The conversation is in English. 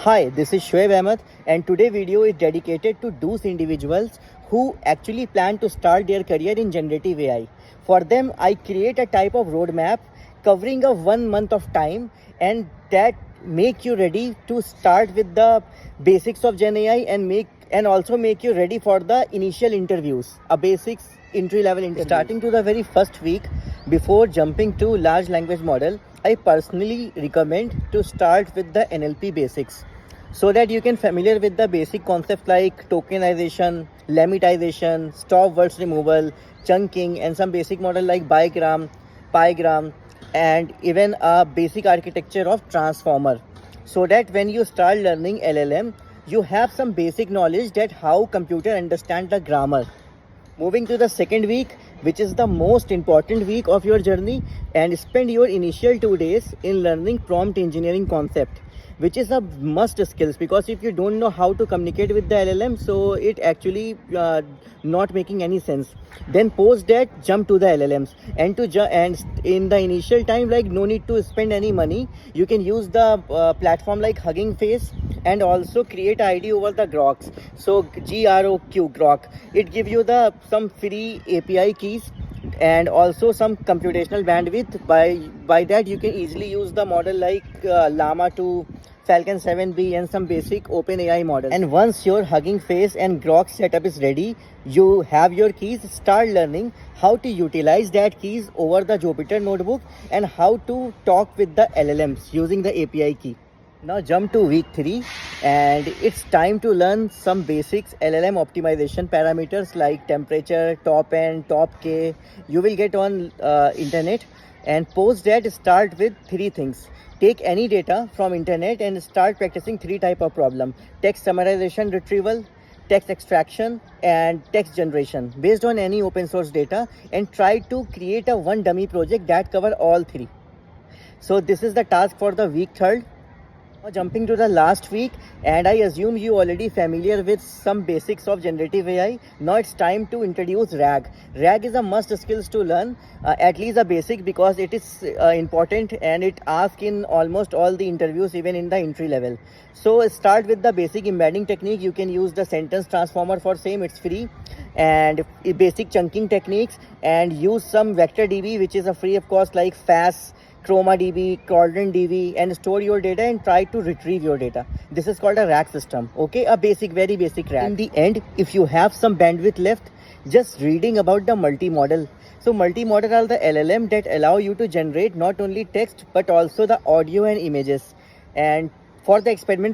Hi, this is Shoaib Ahmed, and today video is dedicated to those individuals who actually plan to start their career in generative AI. For them, I create a type of roadmap covering a 1 month of time, and that make you ready to start with the basics of Gen AI and also make you ready for the initial interviews, a basics entry level interview. Starting to the very first week before jumping to large language model, I personally recommend to start with the NLP basics so that you can familiar with the basic concepts like tokenization, lemmatization, stop words removal, chunking, and some basic model like bigram, pigram, and even a basic architecture of transformer, so that when you start learning LLM, you have some basic knowledge that how computer understand the grammar. Moving to the second week, which is the most important week of your journey, and spend your initial 2 days in learning prompt engineering concept, which is a must skills, because if you don't know how to communicate with the LLM, so it actually not making any sense. Then post that jump to the LLMs, and and in the initial time, like no need to spend any money, you can use the platform like Hugging Face, and also create ID over the Groks. So Grok, it give you the some free API keys and also some computational bandwidth. By that you can easily use the model like Llama 2, Falcon 7B, and some basic OpenAI models. And once your Hugging Face and Grok setup is ready, you have your keys, start learning how to utilize that keys over the Jupyter notebook and how to talk with the LLMs using the API key. Now jump to week 3, and it's time to learn some basics LLM optimization parameters like temperature, top N, top K. You will get on internet, and post that start with 3 things. Take any data from internet and start practicing 3 type of problem: text summarization retrieval, text extraction, and text generation based on any open source data, and try to create a one dummy project that cover all 3. So this is the task for the week 3rd. Now jumping to the last week, and I assume you already familiar with some basics of generative AI. Now it's time to introduce RAG. RAG is a must skills to learn, at least a basic, because it is important and it asks in almost all the interviews, even in the entry level. So start with the basic embedding technique. You can use the sentence transformer for same, it's free, and basic chunking techniques, and use some vector DB, which is a free of course, like FAST, ChromaDB, CauldronDB, and store your data and try to retrieve your data. This is called a RAG system. Okay, a basic, very basic RAG. In the end, if you have some bandwidth left, just reading about the multimodal. So multimodal are the LLM that allow you to generate not only text but also the audio and images. And for the experiment